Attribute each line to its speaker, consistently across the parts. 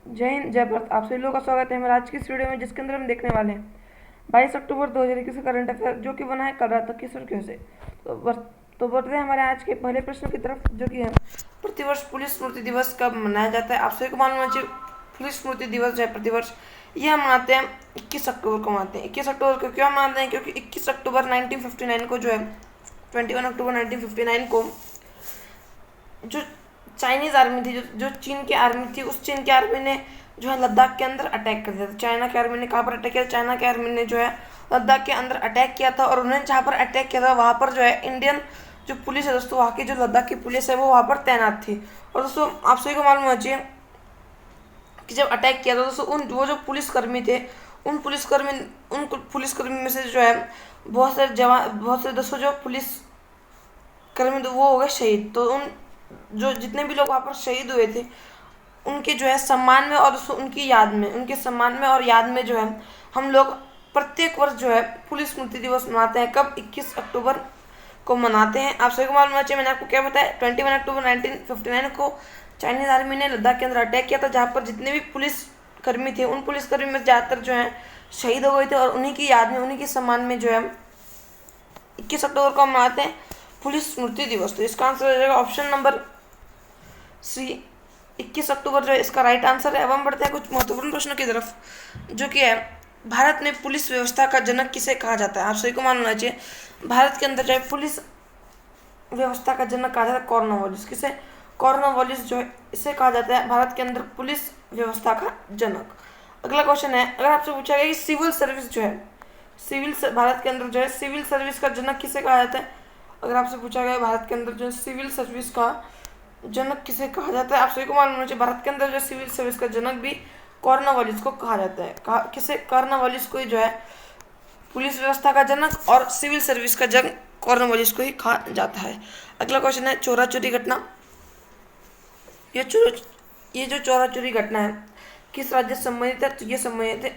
Speaker 1: जय हिंद, जय भारत। आप सभी लोगों का स्वागत है मेरा आज की इस वीडियो में, जिसके अंदर हम देखने वाले हैं 22 अक्टूबर 2021 का करंट अफेयर, जो कि बना है कल रात तक की सुर्खियों से। तो बढ़ते हैं हमारे आज के पहले प्रश्न की तरफ, जो कि है प्रतिवर्ष पुलिस स्मृति दिवस कब मनाया जाता है। आप सभी को मालूम होना चाहिए, पुलिस स्मृति दिवस जो है प्रतिवर्ष यह हम मनाते हैं 21 अक्टूबर को मनाते हैं। 21 अक्टूबर को क्यों मनाते हैं? क्योंकि 21 अक्टूबर 1959 को जो है 21 अक्टूबर 1959 को जो चाइनीज आर्मी थी, जो चीन की आर्मी थी, उस चीन की आर्मी ने जो है लद्दाख के अंदर अटैक कर दिया था। चाइना की आर्मी ने कहाँ पर अटैक किया? चाइना की आर्मी ने जो है लद्दाख के अंदर अटैक किया था, और उन्होंने जहाँ पर अटैक किया था वहाँ पर जो है इंडियन जो पुलिस है दोस्तों, वहाँ की जो लद्दाख की पुलिस है वो वहाँ पर तैनात थी। और दोस्तों आप सभी को मालूम होना चाहिए कि जब अटैक किया था दोस्तों, वो जो पुलिसकर्मी थे, उन पुलिसकर्मी में से जो है बहुत से दोस्तों जो पुलिसकर्मी वो हो गए शहीद। तो उन जो जितने भी लोग वहाँ पर शहीद हुए थे, उनके जो है सम्मान में और उनके सम्मान में और याद में जो है हम लोग प्रत्येक वर्ष जो है पुलिस स्मृति दिवस मनाते हैं। कब? 21 अक्टूबर को मनाते हैं। आप सभी को मालूम होना चाहिए, मैंने आपको क्या बताया, 21 अक्टूबर 1959 को चाइनीज आर्मी ने लद्दाख के अंदर अटैक किया था, जहाँ पर जितने भी पुलिसकर्मी थे, उन पुलिसकर्मी में ज़्यादातर जो है शहीद हो गए थे, और उन्हीं की याद में, उन्हीं के सम्मान में जो है 21 अक्टूबर को हम मनाते हैं पुलिस स्मृति दिवस। तो इसका आंसर हो जाएगा ऑप्शन नंबर सी, 21 अक्टूबर जो है इसका राइट आंसर है। अब हम बढ़ते हैं कुछ महत्वपूर्ण प्रश्नों की तरफ, जो कि है भारत में पुलिस व्यवस्था का जनक किसे कहा जाता है। आप सभी को मालूम होना चाहिए, भारत के अंदर जो है पुलिस व्यवस्था का जनक कहा जाता है कॉर्नवालिस। किसे? कॉर्नवालिस जो है इसे कहा जाता है भारत के अंदर पुलिस व्यवस्था का जनक। अगला क्वेश्चन है, अगर आपसे पूछा गया कि सिविल सर्विस जो है भारत के अंदर जो है सिविल सर्विस का जनक किसे कहा जाता है, अगर आपसे पूछा गया भारत के अंदर जो है सिविल सर्विस का जनक किसे कहा जाता है, आप सभी को मालूम होना चाहिए भारत के अंदर जो सिविल सर्विस का जनक भी कॉर्नवालिस को कहा जाता है। किसे? कॉर्नवालिस को ही जो है पुलिस व्यवस्था का जनक और सिविल सर्विस का जनक कॉर्नवालिस को ही कहा जाता है। अगला क्वेश्चन है चोरा चोरी घटना। ये जो चोरा चोरी घटना है किस राज्य से संबंधित है? तो ये संबंधित है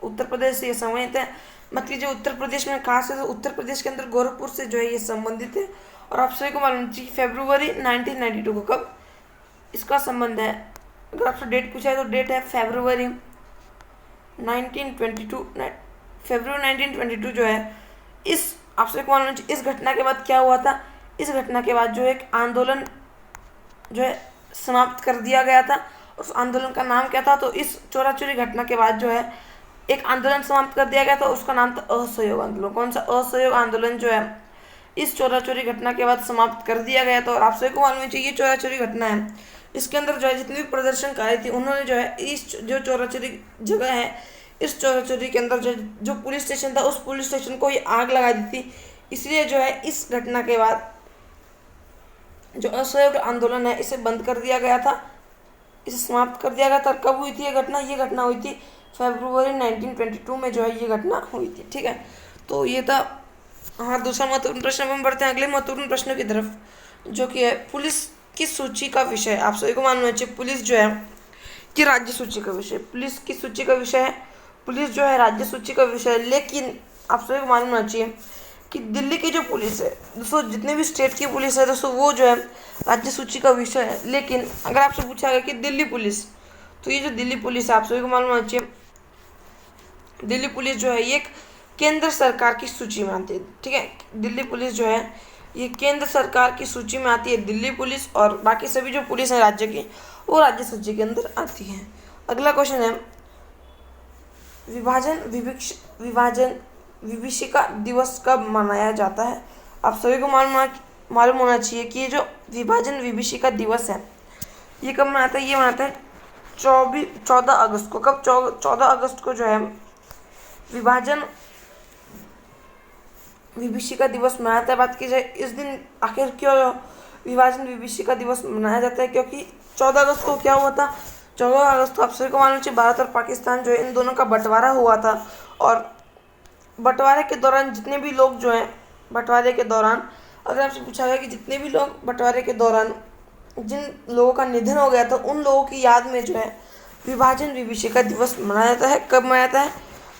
Speaker 1: उत्तर प्रदेश से ये संबंधित है। मत कीजिए उत्तर प्रदेश में खास है, तो उत्तर प्रदेश के अंदर गोरखपुर से जो है ये संबंधित है। और आप सभी को मालूम चाहिए फरवरी 1992 को कब इसका संबंध है। अगर आपसे डेट पूछा है तो डेट है फरवरी 1922। फरवरी 1922 जो है इस आप सभी को मालूम चाहिए इस घटना के बाद क्या हुआ था। इस घटना के बाद जो एक आंदोलन जो है समाप्त कर दिया गया था। उस आंदोलन का नाम क्या था? तो इस चोरा चोरी घटना के बाद जो है एक आंदोलन समाप्त कर दिया गया था, उसका नाम था असहयोग आंदोलन। कौन सा? असहयोग आंदोलन जो है इस चोरा चोरी घटना के बाद समाप्त कर दिया गया था। और आप सभी को मालूम चाहिए ये चोरा चोरी घटना है, इसके अंदर जो है जितनी भी प्रदर्शनकारी थी, उन्होंने जो है इस जो चोरा चोरी जगह है, इस चोरा चोरी के अंदर जो पुलिस स्टेशन था, उस पुलिस स्टेशन को ही आग लगा दी थी। इसलिए जो है इस घटना के बाद जो असहयोग आंदोलन है इसे बंद कर दिया गया था, इसे समाप्त कर दिया गया था। कब हुई थी ये घटना? ये घटना हुई थी फरवरी 1922 में जो है ये घटना हुई थी। ठीक है, तो ये था हमारा दूसरा महत्वपूर्ण प्रश्न। हम बढ़ते हैं अगले महत्वपूर्ण प्रश्नों की तरफ, जो कि है पुलिस की सूची का विषय। आप सभी को मालूम चाहिए पुलिस जो है कि राज्य सूची का विषय, पुलिस की सूची का विषय है, पुलिस जो है राज्य सूची का विषय है। लेकिन आप सभी को मालूम होना चाहिए कि दिल्ली की जो पुलिस है दोस्तों, जितने भी स्टेट की पुलिस है दोस्तों, वो जो है राज्य सूची का विषय है। लेकिन अगर आपसे पूछा गया कि दिल्ली पुलिस, तो ये जो दिल्ली पुलिस है आप सभी को मालूम होना चाहिए, दिल्ली पुलिस जो है ये एक केंद्र सरकार की सूची में आती है। ठीक है, दिल्ली पुलिस जो है ये केंद्र सरकार की सूची में आती है दिल्ली पुलिस, और बाकी सभी जो पुलिस है राज्य की, वो राज्य सूची के अंदर आती है। अगला क्वेश्चन है विभाजन विभीषिका दिवस कब मनाया जाता है। आप सभी को मालूम होना चाहिए कि ये जो विभाजन विभीषिका दिवस है ये कब मनाता है? ये मनाता है 14 अगस्त को। कब? 14 अगस्त को जो है विभाजन विभीषिका दिवस मनाता है। बात की जाए इस दिन आखिर क्यों विभाजन विभीषिका दिवस मनाया जाता है, क्योंकि 14 अगस्त को क्या हुआ था? 14 अगस्त को आप सभी को मालूम चाहिए भारत और पाकिस्तान जो है इन दोनों का बंटवारा हुआ था। और बंटवारे के दौरान जितने भी लोग जो हैं बंटवारे के दौरान, अगर आपसे पूछा गया कि जितने भी लोग बंटवारे के दौरान जिन लोगों का निधन हो गया था, उन लोगों की याद में जो है विभाजन विभीषिका दिवस मनाया जाता है। कब मनाया जाता है?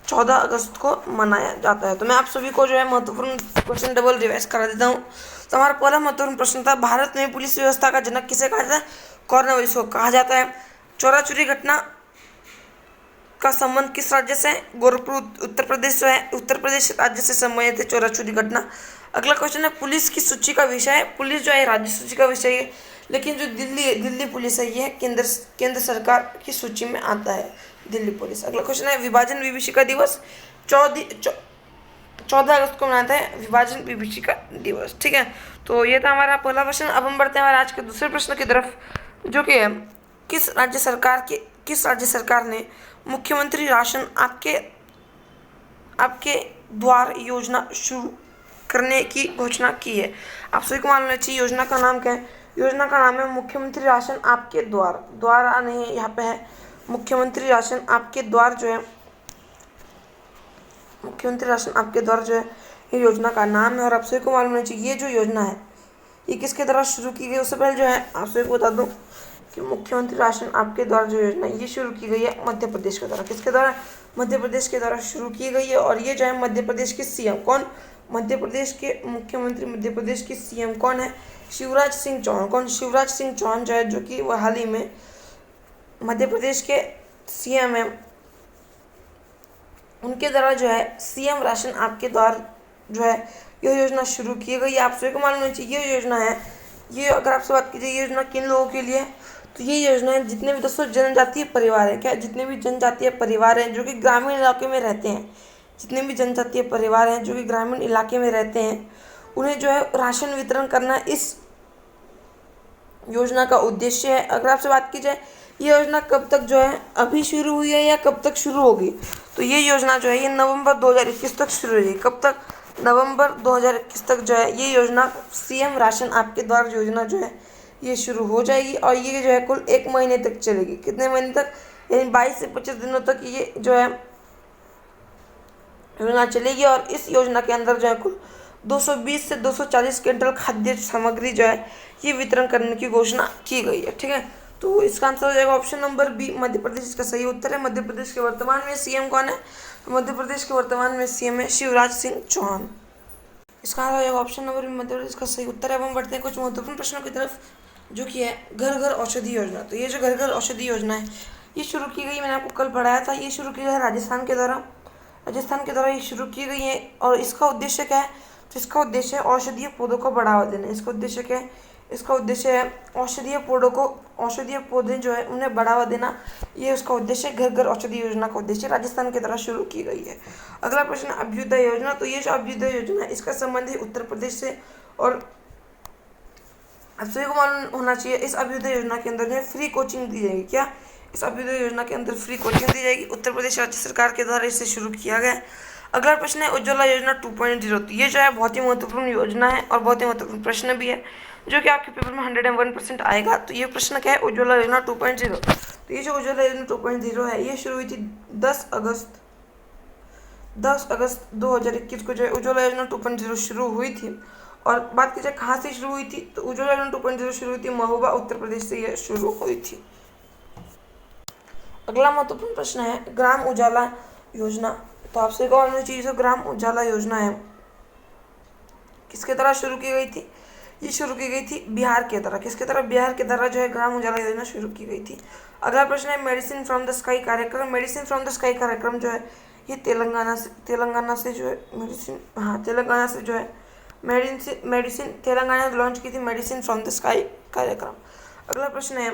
Speaker 1: 14 अगस्त को मनाया जाता है। तो मैं आप सभी को जो है महत्वपूर्ण क्वेश्चन डबल रिवाइज करा देता हूँ। तो हमारा पहला महत्वपूर्ण प्रश्न था, भारत में पुलिस व्यवस्था का जनक किसे कहा जाता है? कॉर्नवालिस को कहा जाता है। चोरा चोरी घटना का संबंध किस राज्य से है? गोरखपुर उत्तर प्रदेश जो है, उत्तर प्रदेश राज्य से संबंधित है चोरा चोरी घटना। अगला क्वेश्चन है पुलिस की सूची का विषय है। पुलिस जो है राज्य सूची का विषय है, लेकिन जो दिल्ली पुलिस है ये केंद्र सरकार की सूची में आता है, दिल्ली पुलिस। अगला क्वेश्चन है विभाजन विभीषिका दिवस 14 अगस्त को मनाता है विभाजन विभीषिका दिवस। ठीक है, तो ये था हमारा पहला प्रश्न। अब हम बढ़ते हैं हमारे आज के दूसरे प्रश्न की तरफ, जो कि है किस राज्य सरकार ने मुख्यमंत्री राशन आपके द्वार योजना शुरू करने की घोषणा की है? आप सभी को मालूम होना चाहिए योजना का नाम क्या है। योजना का नाम है मुख्यमंत्री राशन आपके द्वार नहीं है, यहाँ पे है मुख्यमंत्री राशन आपके द्वार जो है, मुख्यमंत्री राशन आपके द्वार जो है ये योजना का नाम है। और आप सभी को मालूम होना चाहिए ये जो योजना है ये किसके द्वारा शुरू की गई। उससे पहले जो है आप सभी को बता दूं कि मुख्यमंत्री राशन आपके द्वारा जो योजना ये शुरू की गई है मध्य प्रदेश के द्वारा। किसके द्वारा? मध्य प्रदेश के द्वारा शुरू की गई है। और ये जो है मध्य प्रदेश के सीएम कौन? मध्य प्रदेश के मुख्यमंत्री, मध्य प्रदेश के सीएम कौन है? शिवराज सिंह चौहान। कौन? शिवराज सिंह चौहान जो है, जो कि वह हाल ही में मध्य प्रदेश के सीएम है। उनके द्वारा जो है सीएम राशन आपके द्वार जो है यह योजना शुरू की गई है। आप सभी को मालूम होना चाहिए ये योजना है, ये अगर आपसे बात कीजिए ये योजना किन लोगों के लिए, तो ये योजना है जितने भी दोस्तों जनजातीय परिवार है, क्या जितने भी जनजातीय परिवार हैं जो कि ग्रामीण इलाके में रहते हैं, जितने भी जनजातीय परिवार हैं जो कि ग्रामीण इलाके में रहते हैं, उन्हें जो है राशन वितरण करना इस योजना का उद्देश्य है। अगर आपसे बात की जाए ये योजना कब तक जो है अभी शुरू हुई है या कब तक शुरू होगी, तो ये योजना जो है ये नवंबर 2021 तक शुरू होगी। कब तक? नवंबर 2021 तक जो है ये योजना सीएम राशन आपके द्वार योजना जो है ये शुरू हो जाएगी। और ये जो है कुल 1 महीने तक चलेगी। कितने महीने तक? यानी 22 से 25 दिनों तक ये जो है योजना चलेगी। और इस योजना के अंदर जो है कुल 220 से 240 क्विंटल खाद्य सामग्री जो है ये वितरण करने की घोषणा की गई है। ठीक है, तो इसका आंसर हो जाएगा option number B, Madhya Pradesh. इसका सही उत्तर है। मध्य प्रदेश के वर्तमान में सीएम कौन है? तो मध्य प्रदेश के वर्तमान में सीएम है शिवराज सिंह चौहान। इसका आंसर हो जाएगा option number B, Madhya Pradesh का सही उत्तर है। अब हम बढ़ते हैं कुछ महत्वपूर्ण प्रश्नों की तरफ, जो कि है घर घर औषधि योजना। तो ये जो घर घर औषधि योजना है ये शुरू की गई, मैंने आपको कल पढ़ाया था, ये शुरू की गई है राजस्थान के द्वारा ये शुरू की गई है। और इसका उद्देश्य क्या है? तो इसका उद्देश्य है औषधीय पौधों को बढ़ावा देना। इसका उद्देश्य क्या है? इसका उद्देश्य है औषधीय पौधे जो है उन्हें बढ़ावा देना, ये उसका उद्देश्य है। घर घर औषधि योजना का उद्देश्य राजस्थान के द्वारा शुरू की गई है। अगला प्रश्न अभ्युदय योजना। तो ये जो अभ्युदय योजना है इसका संबंध है उत्तर प्रदेश से। और आप सभी को मालूम होना चाहिए इस अभ्युदय योजना के अंदर जो है फ्री कोचिंग दी जाएगी। क्या? इस अभ्युदय योजना के अंदर फ्री कोचिंग दी जाएगी। उत्तर प्रदेश राज्य सरकार के द्वारा इसे शुरू किया गया। अगला प्रश्न है उज्ज्वला योजना 2.0। तो ये जो है बहुत ही महत्वपूर्ण योजना है और बहुत ही महत्वपूर्ण प्रश्न भी है, जो कि आपके पेपर में 101% आएगा। तो ये प्रश्न क्या है? उज्ज्वला योजना 2.0। तो ये जो उज्ज्वला योजना 2.0 है ये शुरू हुई थी 10 अगस्त 2021 को जो है उज्ज्वला योजना 2.0 शुरू हुई थी। और बात की जाए कहाँ से शुरू हुई थी, तो उज्ज्वला योजना 2.0 शुरू हुई थी महोबा उत्तर प्रदेश से यह शुरू हुई थी। अगला महत्वपूर्ण प्रश्न है ग्राम उजाला योजना। तो आपसे कौन सी चीज़ है? ग्राम उजाला योजना है किसके द्वारा शुरू की गई थी? ये शुरू की गई थी बिहार के द्वारा। किसके द्वारा? बिहार के द्वारा जो है ग्राम उजाला योजना शुरू की गई थी। अगला प्रश्न है मेडिसिन फ्रॉम द स्काई कार्यक्रम। मेडिसिन फ्रॉम द स्काई कार्यक्रम जो है ये तेलंगाना से जो है तेलंगाना से जो है मेडिसिन तेलंगाना ने लॉन्च की थी मेडिसिन फ्रॉम द स्काई कार्यक्रम। अगला प्रश्न है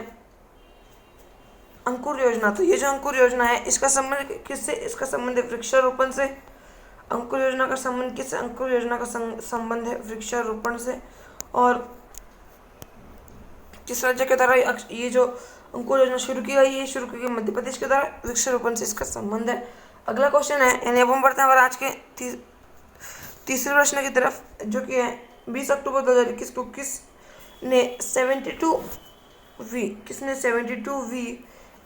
Speaker 1: अंकुर योजना। तो ये जो अंकुर योजना है इसका संबंध किससे? इसका संबंध है वृक्षारोपण से। अंकुर योजना का संबंध किससे? अंकुर योजना का संबंध है वृक्षारोपण से। और किस राज्य के द्वारा ये जो अंकुर योजना शुरू की गई है? शुरू की गई मध्य प्रदेश के द्वारा। वृक्षारोपण से इसका संबंध है। अगला क्वेश्चन है, यानी अब हम बढ़ते हैं आज के तीसरे प्रश्न की तरफ, जो कि है 20 अक्टूबर 2021 को किसने 72वीं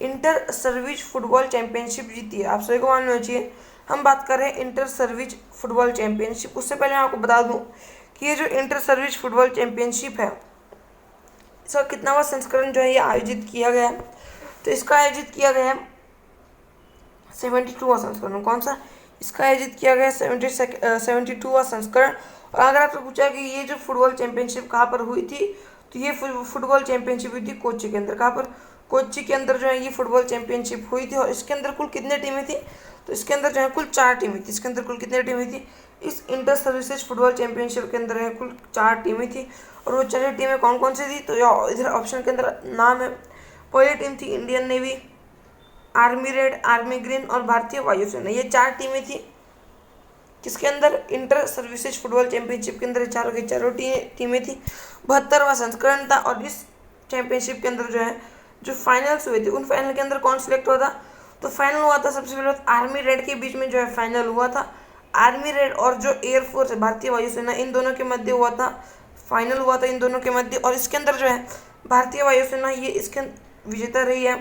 Speaker 1: इंटर सर्विस फुटबॉल चैंपियनशिप जीती है? आप सभी को मालूम होना चाहिए हम बात कर रहे हैं इंटर सर्विस फुटबॉल चैंपियनशिप। उससे पहले मैं आपको बता दूं कि ये जो इंटर सर्विस फुटबॉल चैंपियनशिप है इसका कितनावां संस्करण जो है ये आयोजित किया गया है? तो इसका आयोजित किया गया है 72वां संस्करण। कौन सा? इसका आयोजित किया गया 72वां संस्करण। और अगर आपसे पूछा कि ये जो फुटबॉल चैंपियनशिप कहाँ पर हुई थी, तो ये फुटबॉल चैंपियनशिप हुई थी कोच्चि के अंदर। कहाँ पर? कोच्चि के अंदर जो है ये फुटबॉल चैंपियनशिप हुई थी। और इसके अंदर कुल कितने टीमें थी, तो इसके अंदर जो है कुल 4 टीमें थी। इसके अंदर कुल कितनी टीमें थी, इस इंटर सर्विसेज फुटबॉल चैंपियनशिप के अंदर है कुल 4 टीमें थी। और वो 4 टीमें कौन कौन सी थी, तो इधर ऑप्शन के अंदर नाम है। पहली टीम थी Indian navy, army red, army green और भारतीय वायुसेना। ये 4 टीमें थी किसके अंदर, इंटर सर्विसेज फुटबॉल चैंपियनशिप के अंदर चारों की चारों टीमें थी। 72वां संस्करण था। और इस चैंपियनशिप के अंदर जो है जो फाइनल्स हुए थे, उन फाइनल के अंदर कौन सिलेक्ट हुआ था, तो फाइनल हुआ था सबसे पहले आर्मी रेड के बीच में जो है फाइनल हुआ था। आर्मी रेड और जो एयरफोर्स है भारतीय वायुसेना, इन दोनों के मध्य हुआ था, फाइनल हुआ था इन दोनों के मध्य। और इसके अंदर जो है भारतीय वायुसेना ये इसके विजेता रही है।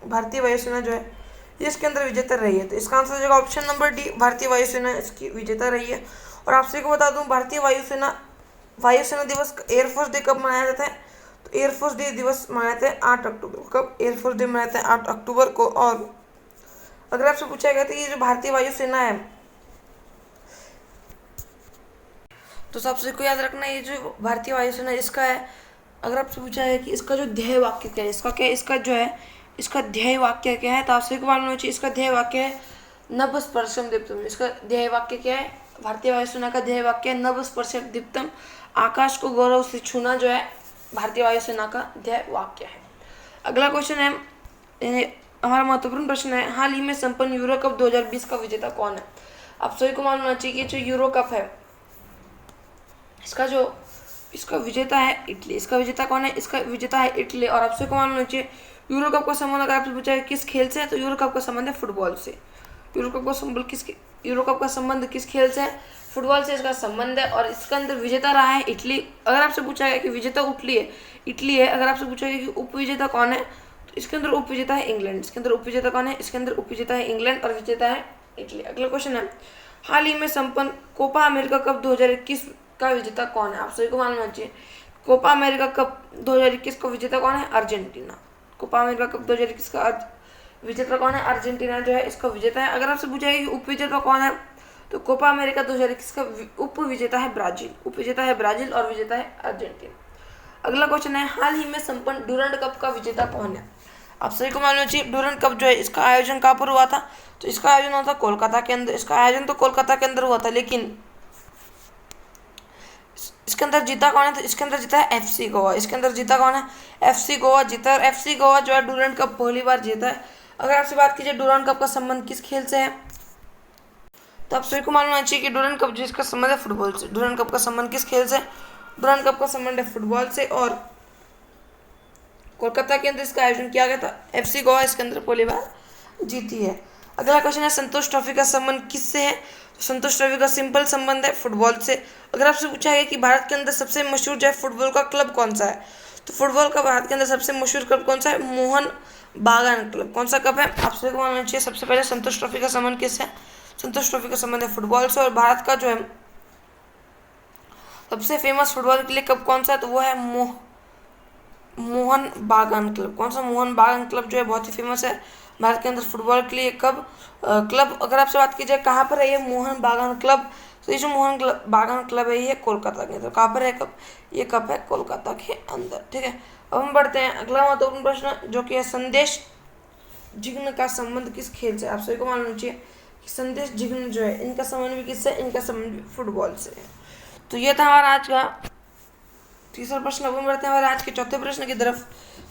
Speaker 1: भारतीय वायुसेना जो है ये इसके अंदर विजेता रही है। तो इसका आंसर हो जाएगा ऑप्शन नंबर डी, भारतीय वायुसेना इसकी विजेता रही है। और आपसे को बता दूं, भारतीय वायुसेना दिवस एयरफोर्स डे कब मनाया जाता है, तो एयरफोर्स डे दिवस मनाते हैं 8 अक्टूबर को। कब, एयरफोर्स डे मनाते हैं 8 अक्टूबर को। और अगर आपसे पूछा गया तो ये जो भारतीय वायुसेना है, तो सबसे को याद रखना ये जो भारतीय वायुसेना इसका है, अगर आपसे पूछा है कि इसका जो ध्येय वाक्य क्या है, इसका क्या, इसका जो है इसका ध्येय वाक्य क्या है, तो आपसे को मालूम होना चाहिए इसका ध्येय वाक्य है नभ स्पर्शम दीप्तम। इसका ध्येय वाक्य क्या है, भारतीय वायुसेना का ध्येय वाक्य है नभ स्पर्शम दीप्तम, आकाश को गौरव से छूना जो है भारतीय वायुसेना का ध्येय वाक्य है। अगला क्वेश्चन है, हमारा महत्वपूर्ण प्रश्न है, हाल ही में संपन्न यूरो कप 2020 का विजेता कौन है। आप सभी को मालूम होना चाहिए कि जो यूरो कप है इसका विजेता है इटली। इसका विजेता कौन है, इसका विजेता है इटली। और आपसे को मालूम होना चाहिए यूरो कप का संबंध अगर आपसे पूछा है किस खेल से है, तो यूरो कप का संबंध है फुटबॉल से। यूरो कप का संबंध किस खेल से है, फुटबॉल से इसका संबंध है। और इसका अंदर विजेता रहा है इटली। अगर आपसे पूछा गया कि विजेता इटली है। अगर आपसे पूछा गया कि उपविजेता कौन है, तो इसके अंदर उपविजेता है इंग्लैंड। इसके अंदर उपविजेता कौन है, इसके अंदर उपविजेता है इंग्लैंड और विजेता है इटली। अगला क्वेश्चन है, हाल ही में संपन्न कोपा अमेरिका कप 2021 का विजेता कौन है। आप सभी को मालूम होना चाहिए कोपा अमेरिका कप 2021 का विजेता कौन है, अर्जेंटीना। कोपा अमेरिका कप 2021 का विजेता कौन है, अर्जेंटीना जो है इसका विजेता है। अगर आपसे पूछा है कि उपविजेता कौन है, तो कोपा अमेरिका 2021 का उपविजेता है ब्राजील। उपविजेता है ब्राजील और विजेता है अर्जेंटीना। अगला क्वेश्चन है, हाल ही में संपन्न डूरंड कप का विजेता कौन है। आप सभी को मालूम चाहिए डूरंड कप जो है इसका आयोजन कहाँ पर हुआ था, तो इसका आयोजन हुआ था कोलकाता के अंदर। इसका आयोजन तो कोलकाता के अंदर हुआ था, लेकिन इसके अंदर जीता कौन है, तो इसके अंदर जीता है FC गोवा। इसके अंदर जीता कौन है, FC गोवा जीता है। और FC गोवा जो है डूरंड कप पहली बार जीता है। अगर आपसे बात कीजिए डूरंड कप का संबंध किस खेल से है, तो आप सभी को मालूम होना चाहिए कि डूरंड कप जिसका संबंध है फुटबॉल से। डूरंड कप का संबंध किस खेल से, डूरंड कप का संबंध है फुटबॉल से। और कोलकाता के अंदर इसका आयोजन किया गया था। FC गोवा इसके अंदर पहली बार जीती है। अगला क्वेश्चन है, संतोष ट्रॉफी का संबंध किससे है, तो संतोष ट्रॉफी का सिंपल संबंध है फुटबॉल से। अगर आपसे पूछा है कि भारत के अंदर सबसे मशहूर जो है फुटबॉल का क्लब कौन सा है, तो फुटबॉल का भारत के अंदर सबसे मशहूर क्लब कौन सा है, मोहन बागान क्लब। कौन सा क्लब है, आप सभी को मालूम चाहिए। सबसे पहले संतोष ट्रॉफी का संबंध किससे है, संतोष ट्रॉफी का संबंध है फुटबॉल से। और भारत का जो है सबसे फेमस फुटबॉल के लिए क्लब कौन सा है, तो वो है मोहन बागान क्लब। कौन सा, मोहन बागान क्लब जो है बहुत ही फेमस है भारत के अंदर फुटबॉल के लिए क्लब। अगर आपसे बात की जाए कहाँ पर है ये मोहन बागान क्लब, तो ये जो मोहन बागान क्लब है ये कोलकाता के अंदर। कहाँ पर है कब, ये कब है कोलकाता के अंदर। ठीक है, अब हम बढ़ते हैं अगला महत्वपूर्ण प्रश्न जो कि है संदेश जिग्न का संबंध किस खेल से। आप सभी को मालूम चाहिए कि संदेश जिग्न जो है इनका संबंध भी किससे, इनका संबंध भी फुटबॉल से है। तो ये था हमारा आज का तीसरा प्रश्न। अब हम बढ़ते हैं हमारे आज के चौथे प्रश्न की तरफ,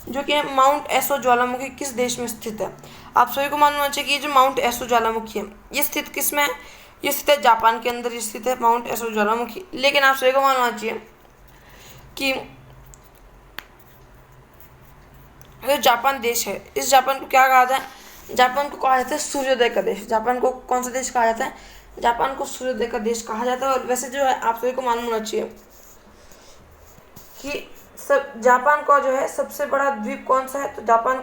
Speaker 1: जो कि है माउंट एसो ज्वालामुखी किस देश में स्थित है। आप सभी को मालूम होना चाहिए कि ये जो माउंट एसो ज्वालामुखी है ये स्थित किस में है, ये स्थित है जापान के अंदर स्थित है माउंट एसो ज्वालामुखी। लेकिन आप सभी को मालूम होना चाहिए कि जो जापान देश है, इस जापान को क्या कहा जाता है, जापान को कहा जाता है सूर्योदय का देश। जापान को कौन सा देश कहा जाता है, जापान को सूर्योदय का देश कहा जाता है। और वैसे जो है आप सभी को मालूम होना चाहिए कि जापान का जो है सबसे बड़ा द्वीप कौन सा है, तो जापान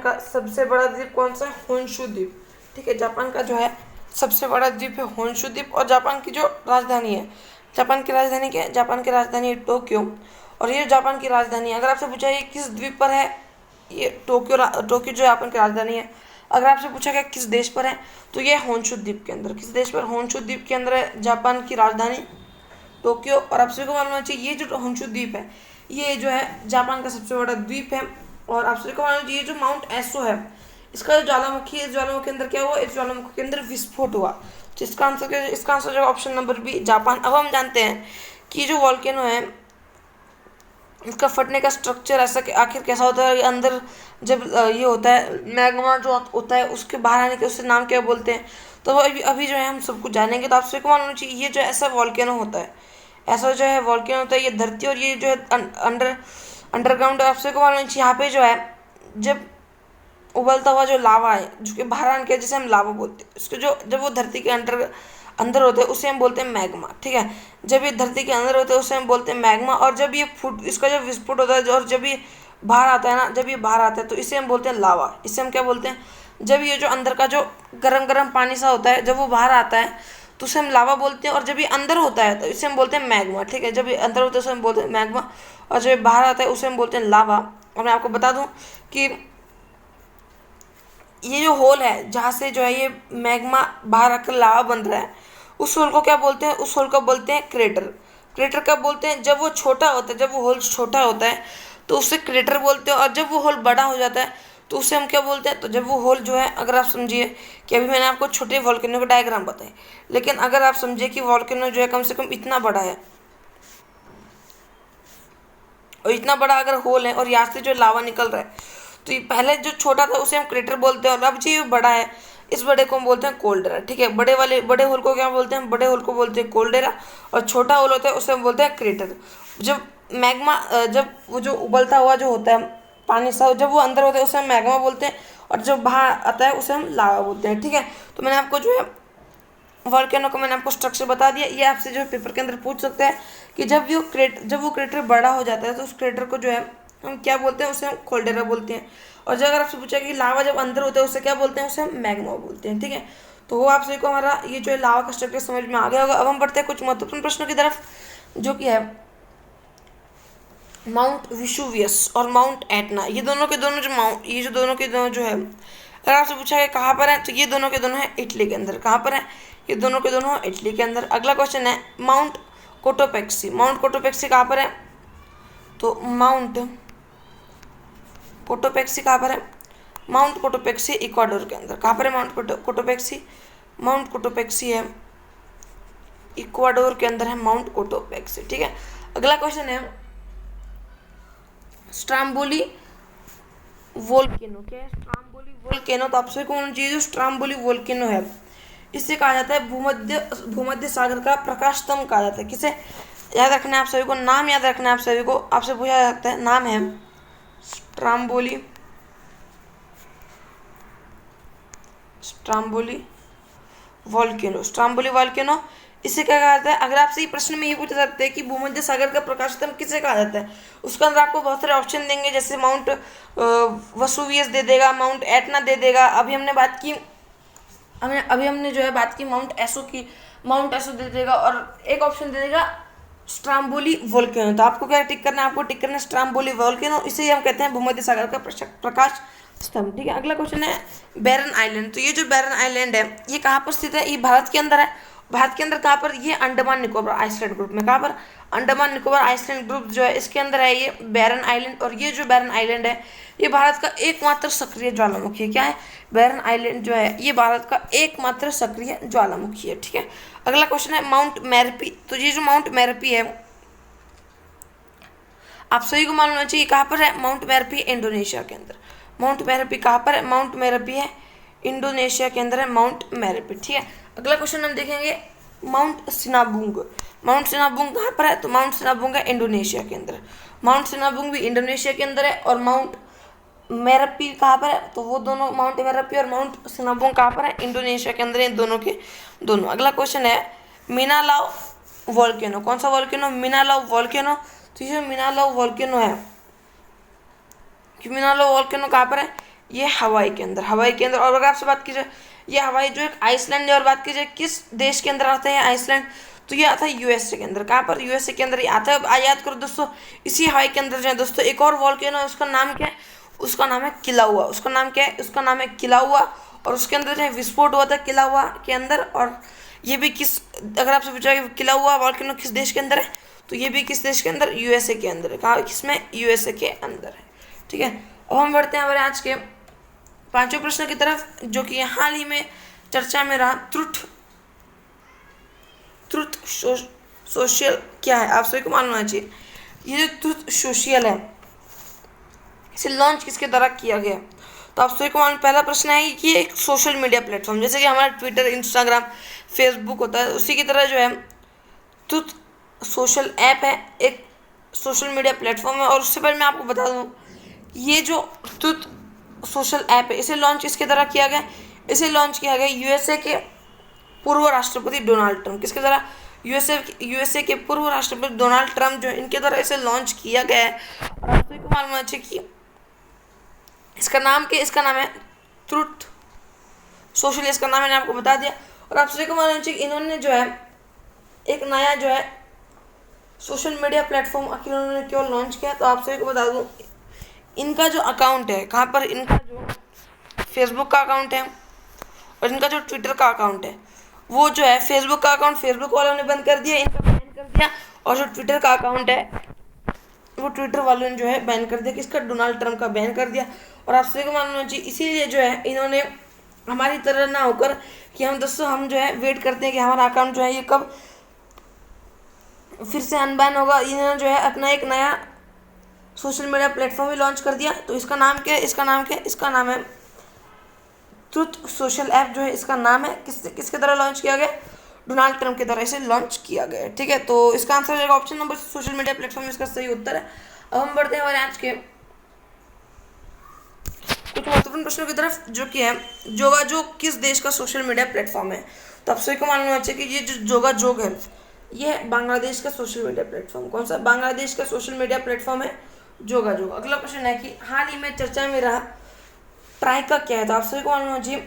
Speaker 1: का सबसे बड़ा द्वीप कौन सा है, होन्शु द्वीप। ठीक है, जापान का जो है सबसे बड़ा द्वीप है होन्शु द्वीप। और जापान की जो राजधानी है, जापान की राजधानी क्या है, जापान की राजधानी है टोक्यो। और ये जापान की राजधानी है। अगर आपसे पूछा ये किस द्वीप पर है, ये टोक्यो जो जापान की राजधानी है। अगर आपसे पूछा गया किस देश पर है, तो ये होन्शु द्वीप के अंदर। किस देश पर, होन्शु द्वीप के अंदर है जापान की राजधानी टोक्यो। और आप सभी को मालूम होना चाहिए ये जो होन्शु द्वीप है ये जो है जापान का सबसे बड़ा द्वीप है। और आपसे को मालूम ये जो माउंट एसो है, इसका जो ज्वालामुखी है, इस ज्वालामुखी के अंदर क्या हुआ, इस ज्वालामुखी के अंदर विस्फोट हुआ। तो इसका आंसर जो ऑप्शन नंबर बी जापान। अब हम जानते हैं कि जो वॉल्केनो है इसका फटने का स्ट्रक्चर ऐसा कि आखिर कैसा होता है। अंदर जब ये होता है मैग्मा जो होता है उसके बाहर आने के उससे नाम क्या बोलते हैं। तो अभी अभी जो है हम सब कुछ जानेंगे। तो आपसे को मालूम चाहिए ये जो ऐसा वॉल्केनो होता है, ऐसा जो है वॉल्केनो होता है, ये धरती और ये जो है अंडरग्राउंड। आपसे को मालूम चाहिए यहाँ पे जो है जब उबलता हुआ जो लावा है जो कि बाहर आने के जिसे हम लावा बोलते हैं, उसके जो जब वो धरती के अंदर होते हैं उसे हम बोलते हैं मैग्मा। ठीक है, जब ये धरती के अंदर होते हैं उसे हम बोलते हैं मैग्मा। और जब ये फूट इसका जब विस्फोट होता है और जब ये बाहर आता है ना, जब ये बाहर आता है तो इसे हम बोलते हैं लावा। इसे हम क्या बोलते हैं, जब ये जो अंदर का जो गरम गरम पानी सा होता है जब वो बाहर आता है तो उसे हम लावा बोलते हैं। और जब ये अंदर होता है तो इसे हम बोलते हैं मैग्मा। ठीक है, जब ये अंदर होता है उसे हम बोलते हैं मैग्मा, और जब ये बाहर आता है उसे हम बोलते हैं लावा। और मैं आपको बता दूं कि ये जो होल है जहाँ से जो है ये मैग्मा बाहर आकर लावा बन रहा है, उस होल को क्या बोलते हैं, उस होल को बोलते हैं क्रेटर। क्रेटर कब बोलते हैं, जब वो छोटा होता है, जब वो होल छोटा होता है तो उसे क्रेटर बोलते हैं। और जब वो होल बड़ा हो जाता है तो उसे हम क्या बोलते हैं, तो जब वो होल जो है, अगर आप समझिए कि अभी मैंने आपको छोटे वॉल्केनो का डायग्राम बताया, लेकिन अगर आप समझिए कि वॉल्केनो जो है कम से कम इतना बड़ा है और इतना बड़ा अगर होल है और यहाँ से जो लावा निकल रहा है, तो ये पहले जो छोटा था उसे हम क्रेटर बोलते हैं और अब जो ये बड़ा है इस बड़े को हम बोलते हैं कोल्डेरा। ठीक है, बड़े होल को क्या बोलते हैं, बड़े होल को बोलते हैं कोल्डेरा, और छोटा होल होता है उसे हम बोलते हैं क्रेटर। जब मैग्मा जब वो जो उबलता हुआ जो होता है पानी सा जब वो अंदर होता है उसे हम मैग्मा बोलते हैं, और जब बाहर आता है उसे हम लावा बोलते हैं। ठीक है, तो मैंने आपको जो है वॉल्केनो का मैंने आपको स्ट्रक्चर बता दिया। ये आपसे जो है पेपर के अंदर पूछ सकता है कि जब वो क्रेटर बड़ा हो जाता है तो उस क्रेटर को जो है हम क्या बोलते हैं, उसे हम कोल्डेरा बोलते हैं। और जब अगर आपसे पूछा कि लावा जब अंदर होता है उसे क्या बोलते हैं, उसे हम मैग्मा बोलते हैं। ठीक है, तो वो आप सभी को हमारा ये जो है लावा का स्ट्रक्चर समझ में आ गया होगा। अब हम बढ़ते हैं कुछ महत्वपूर्ण प्रश्नों की तरफ, जो कि है माउंट विशुवियस और माउंट एटना। ये दोनों के दोनों जो है, अगर आपसे पूछा है कहाँ पर है, तो ये दोनों के दोनों है इटली के अंदर। कहाँ पर है, ये दोनों के दोनों इटली के अंदर। अगला क्वेश्चन है माउंट कोटोपेक्सी। माउंट कोटोपेक्सी कहाँ पर है, तो माउंट कोटोपेक्सी कहाँ पर है, माउंट कोटोपेक्सी इक्वाडोर के अंदर। कहाँ पर है माउंट कोटोपेक्सी, माउंट कोटोपेक्सी है इक्वाडोर के अंदर है माउंट कोटोपेक्सी। ठीक है, अगला क्वेश्चन है स्ट्राम्बोली वोल्केनो। क्या है स्ट्राम्बोली वोल्केनो, तो आपसे कौन चीज जो स्ट्राम्बोली वोल्केनो है इससे कहा जाता है भूमध्य सागर का प्रकाश स्तंभ कहा जाता है। किसे याद रखना है आप सभी को, नाम याद रखना है आप सभी को, आपसे पूछा जा सकता है, नाम है स्ट्राम्बोली वॉल्केनो। स्ट्राम्बोली वॉल्केनो इसे क्या कहा जाता है। अगर आपसे ये प्रश्न में ये पूछा जाता है कि भूमध्य सागर का प्रकाश स्तंभ किसे कहा जाता है, उसके अंदर आपको बहुत सारे ऑप्शन देंगे, जैसे माउंट वसुवियस दे देगा, माउंट एटना दे देगा। अभी हमने जो है बात की माउंट एसो की, माउंट एसो दे देगा, और एक ऑप्शन दे देगा स्ट्राम्बोली वोल्केनो। तो आपको क्या टिक करना है, आपको टिक करना है स्ट्राम्बोली वोल्केनो। इसे ही हम कहते हैं भूमध्य सागर का प्रकाश स्तंभ। ठीक है, अगला क्वेश्चन है बैरन आइलैंड। तो ये जो बैरन आइलैंड है ये कहाँ पर स्थित है, ये भारत के अंदर है। भारत के अंदर कहाँ पर, ये अंडमान निकोबार आइसलैंड ग्रुप में। कहाँ पर, अंडमान निकोबार आइसलैंड ग्रुप जो है इसके अंदर है ये बैरन आइलैंड। और ये जो बैरन आइलैंड है ये भारत का एकमात्र सक्रिय ज्वालामुखी है। क्या है, बैरन आइलैंड जो है ये भारत का एकमात्र सक्रिय ज्वालामुखी है। ठीक है, अगला क्वेश्चन है माउंट मैरपी। तो ये जो माउंट मैरपी है आप सभी को मालूम होना चाहिए कहाँ पर है, माउंट मैरपी इंडोनेशिया के अंदर। माउंट मैरपी कहाँ पर है, माउंट मैरपी है इंडोनेशिया के अंदर है माउंट मैरपी। ठीक है, अगला क्वेश्चन हम देखेंगे माउंट सिनाबुंग। माउंट सिनाबुंग कहाँ पर है, तो माउंट सिनाबुंग है इंडोनेशिया के अंदर। माउंट सिनाबुंग भी इंडोनेशिया के अंदर है। और माउंट मैरपी कहाँ पर है, तो वो दोनों माउंट मैरपी और माउंट सिनाबुंग कहाँ पर है, इंडोनेशिया के अंदर है, दोनों के दोनों। अगला क्वेश्चन है मीनालाव वोल्केनो। कौन सा वोल्केनो, मीनालाव वोल्केनो। तो ये मीनालाव वोल्केनो है, मीनालाव वोल्केनो कहाँ पर है, ये हवाई के अंदर। हवाई के अंदर। और अगर आपसे बात की जाए ये हवाई जो एक आइसलैंड है, और बात की जाए किस देश के अंदर आता है आइसलैंड, तो ये आता है यूएसए के अंदर। कहाँ पर, यूएसए के अंदर ये आता है। अब याद करो दोस्तों, इसी हवाई के अंदर जो है दोस्तों एक और वोल्केनो है, उसका नाम क्या है, उसका नाम है किलाउआ। उसका नाम क्या है, उसका नाम है किलाउआ। और उसके अंदर जो है विस्फोट हुआ था किलाउआ के अंदर। और ये भी किस, अगर आपसे पूछा कि किलाउआ वोल्केनो किस देश के अंदर है, तो ये भी किस देश के अंदर, यूएसए के अंदर है। कहाँ, किसमें, यूएसए के अंदर है। ठीक है, अब हम बढ़ते हैं हमारे आज के पांचवें प्रश्न की तरफ, जो कि हाल ही में चर्चा में रहा। ट्रुथ सोशल क्या है, आप सभी को मालूम होना चाहिए। ये जो ट्रुथ सोशल है, इसे लॉन्च किसके द्वारा किया गया, तो आप सभी को मालूम, पहला प्रश्न है कि ये एक सोशल मीडिया प्लेटफॉर्म, जैसे कि हमारा ट्विटर, इंस्टाग्राम, फेसबुक होता है, उसी की तरह जो है ट्रुथ सोशल ऐप है, एक सोशल मीडिया प्लेटफॉर्म है। और उससे पहले मैं आपको बता दूं, ये जो ट्रुथ सोशल ऐप है, इसे लॉन्च किसके द्वारा किया गया, इसे लॉन्च किया गया यूएसए के पूर्व राष्ट्रपति डोनाल्ड ट्रंप। किसके द्वारा, यूएसए के पूर्व राष्ट्रपति डोनाल्ड ट्रंप जो है, इनके द्वारा इसे लॉन्च किया गया है। और आप सभी को मालूम होना चाहिए कि इसका नाम है ट्रुथ सोशल, इसका नाम मैंने आपको बता दिया। और आप सभी को मालूम चाहिए कि इन्होंने जो है एक नया जो है सोशल मीडिया प्लेटफॉर्म आखिर उन्होंने क्यों लॉन्च किया, तो आप सभी को बता दूं, इनका जो अकाउंट है, कहाँ पर, इनका जो फेसबुक का अकाउंट है और इनका जो ट्विटर का अकाउंट है, वो जो है फेसबुक का अकाउंट फेसबुक वालों ने बंद कर दिया, इनका बैन कर दिया। और जो ट्विटर का अकाउंट है, वो ट्विटर वालों ने जो है बैन कर दिया, किसका, डोनाल्ड ट्रंप का बैन कर दिया। और आप सभी को मालूम होना चाहिए, इसीलिए जो है इन्होंने हमारी तरह ना होकर कि हम दोस्तों हम जो है वेट करते हैं कि हमारा अकाउंट जो है ये कब फिर से अनबैन होगा, इन्होंने जो है अपना एक नया सोशल मीडिया प्लेटफॉर्म भी लॉन्च कर दिया। तो इसका नाम क्या है, इसका नाम है ट्रुथ सोशल ऐप जो है, इसका नाम है, किसके द्वारा लॉन्च किया गया, डोनाल्ड ट्रंप के द्वारा इसे लॉन्च किया गया है। ठीक है, तो इसका आंसर हो जाएगा option number, social media platform इसका सही उत्तर है। अब हम बढ़ते हैं हमारे आज के कुछ महत्वपूर्ण प्रश्नों की तरफ, जो कि है जोगाजोग किस देश का सोशल मीडिया प्लेटफॉर्म है। तो आप सभी को मालूम होना चाहिए कि ये जो जोगाजोग है, ये बांग्लादेश का सोशल मीडिया प्लेटफॉर्म। कौन सा, बांग्लादेश का सोशल मीडिया प्लेटफॉर्म है जोगाजोग। अगला प्रश्न है कि हाल ही में चर्चा में रहा ट्राइका क्या है, तो आप सभी को मालूम होना चाहिए,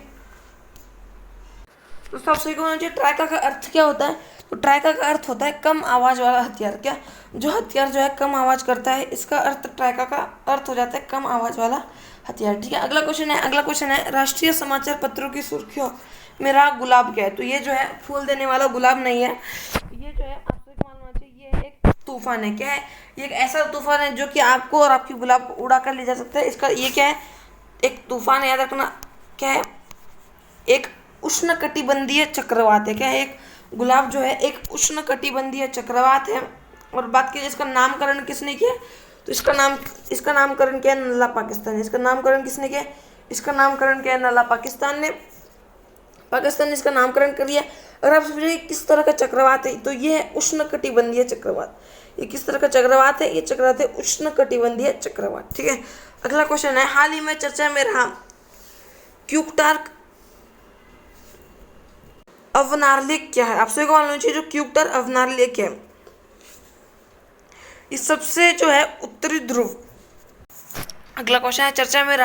Speaker 1: दोस्तों आप सभी को मालूम चाहिए ट्राइका का अर्थ क्या होता है। तो ट्राइका का अर्थ होता है कम आवाज वाला हथियार। क्या, जो हथियार जो है कम आवाज करता है, इसका अर्थ, ट्राइका का अर्थ हो जाता है कम आवाज वाला हथियार। ठीक है, अगला क्वेश्चन है राष्ट्रीय समाचार पत्रों की सुर्खियों में रहा गुलाब क्या है। तो ये जो है फूल देने वाला गुलाब नहीं है, ये जो है आप सभी को मालूम होना चाहिए, ये एक तूफान है। क्या है, ये एक ऐसा तूफान है जो कि आपको और आपकी गुलाब को उड़ा कर ले जा सकता है। इसका ये क्या है, एक तूफान, याद रखना। क्या है, एक उष्णकटिबंधीय चक्रवात है। क्या है, एक गुलाब जो है एक उष्णकटिबंधीय चक्रवात है। और बात की इसका नामकरण किसने किया, तो इसका नामकरण क्या है, नल्ला पाकिस्तान। इसका नामकरण किसने किया, इसका नामकरण क्या है, नल्ला पाकिस्तान ने इसका नामकरण कर दिया। अगर आप सोचिए किस तरह का चक्रवात है, तो ये है उष्णकटिबंधीय चक्रवात। ये किस तरह का चक्रवात है, ये चक्रवात है उष्णकटिबंधीय चक्रवात। ठीक है, अगला क्वेश्चन है हाल ही में चर्चा में रहा क्यूकटार अवनारलेक क्या है। आप सभी को मालूम चाहिए जो क्यूकटार अवनारलेक है, इस सबसे जो है उत्तरी ध्रुव। अगला क्वेश्चन है चर्चा में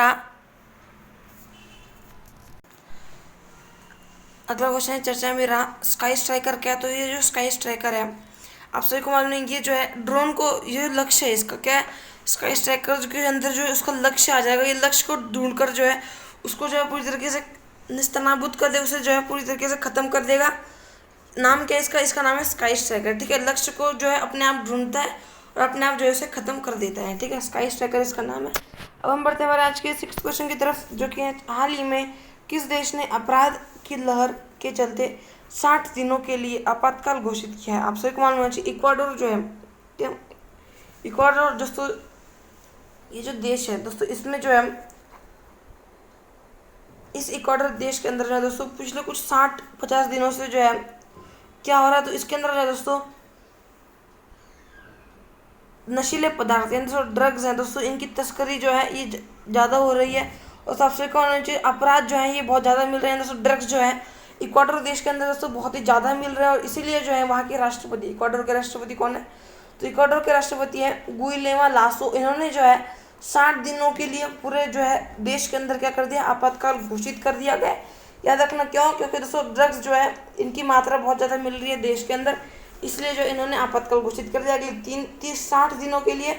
Speaker 1: रहा स्काई स्ट्राइकर क्या। तो ये जो स्काई स्ट्राइकर है, आप सभी को मालूम है, ये जो है ड्रोन को, ये लक्ष्य है इसका, क्या है, स्काई स्ट्राइकर के अंदर जो है उसका लक्ष्य आ जाएगा। ये लक्ष्य को ढूंढकर जो है उसको जो है पूरी तरीके से निस्तनाबूद कर दे, उसे जो है पूरी तरीके से खत्म कर देगा। नाम क्या है इसका नाम है स्काई स्ट्राइकर। ठीक है, लक्ष्य को जो है अपने आप ढूंढता है और अपने आप जो है उसे खत्म कर देता है। ठीक है, स्काई स्ट्राइकर इसका नाम है। अब हम बढ़ते हैं हमारे आज के 6th क्वेश्चन की तरफ, जो कि हाल ही में किस देश ने अपराध की लहर के चलते 60 दिनों के लिए आपातकाल घोषित किया है। आप सभी को मालूम होना चाहिए इक्वाडोर जो है, इक्वाडोर दोस्तों, ये जो देश है दोस्तों, इसमें जो है इस इक्वाडोर देश के अंदर जो है दोस्तों पिछले कुछ 60-50 दिनों से जो है क्या हो रहा है, तो इसके अंदर जो है दोस्तों नशीले पदार्थ यानी दोस्तों ड्रग्स हैं दोस्तों, इनकी तस्करी जो है ये ज़्यादा हो रही है। और सबसे होना चाहिए अपराध जो है ये बहुत ज़्यादा मिल रहे हैं दोस्तों। ड्रग्स जो है इक्वाडोर देश के अंदर दोस्तों बहुत ही ज़्यादा मिल रहा है, और इसीलिए जो है वहाँ के राष्ट्रपति, इक्वाडोर के राष्ट्रपति कौन है, तो इक्वाडोर के राष्ट्रपति हैं गुइलेमा लासो। इन्होंने जो है 60 दिनों के लिए पूरे जो है देश के अंदर क्या कर दिया, आपातकाल घोषित कर दिया गया। याद रखना क्यों, क्योंकि दोस्तों ड्रग्स जो है इनकी मात्रा बहुत ज़्यादा मिल रही है देश के अंदर, इसलिए जो इन्होंने आपातकाल घोषित कर दिया अगले 60 दिनों के लिए।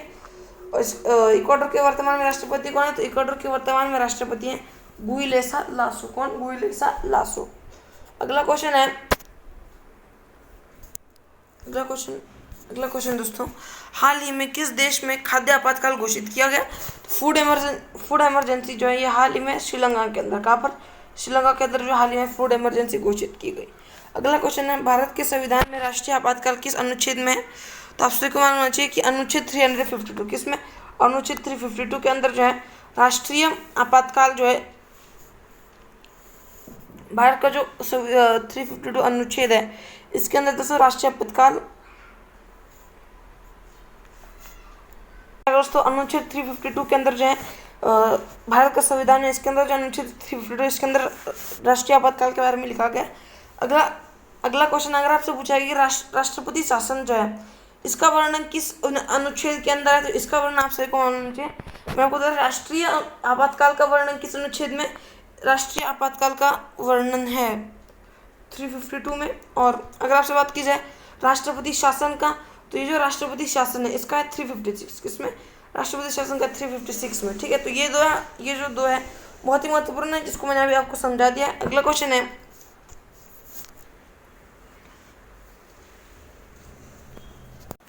Speaker 1: इक्वाडोर के वर्तमान में राष्ट्रपति कौन है, तो इक्वाडोर के वर्तमान में राष्ट्रपति हैं गुइलेसा लासो। कौन, गुइलेसा लासो। अगला क्वेश्चन अगला क्वेश्चन दोस्तों, हाल ही में किस देश में खाद्य आपातकाल घोषित किया गया? फूड इमरजेंसी जो है ये हाल ही में श्रीलंका के अंदर, कहाँ पर? श्रीलंका के अंदर जो हाल ही में फूड इमरजेंसी घोषित की गई। अगला क्वेश्चन है, भारत के संविधान में राष्ट्रीय आपातकाल किस अनुच्छेद में है? तो आपसे को मालूम होना चाहिए कि अनुच्छेद 352, किसमें? अनुच्छेद 352 के अंदर जो है राष्ट्रीय आपातकाल जो है, भारत का जो 352 अनुच्छेद है इसके अंदर दोस्तों राष्ट्रीय आपातकाल दोस्तों अनुच्छेद 352 के अंदर जो है भारत का संविधान है, इसके अंदर जो अनुच्छेद 352 इसके अंदर राष्ट्रीय आपातकाल के बारे में लिखा गया। अगला क्वेश्चन अगर आपसे पूछा गया कि राष्ट्रपति शासन जो है इसका वर्णन किस अनुच्छेद के अंदर है, तो इसका वर्णन आप सभी को मालूम चाहिए। मैं आपको बता रहा, राष्ट्रीय आपातकाल का वर्णन किस अनुच्छेद में? राष्ट्रीय आपातकाल का वर्णन है 352 में। और अगर आपसे बात की जाए राष्ट्रपति शासन का, तो ये जो राष्ट्रपति शासन है इसका है 356, किसमें? राष्ट्रपति शासन का 356 में, ठीक है। तो ये जो दो है बहुत ही महत्वपूर्ण है, जिसको मैंने अभी आपको समझा दिया। अगला क्वेश्चन है,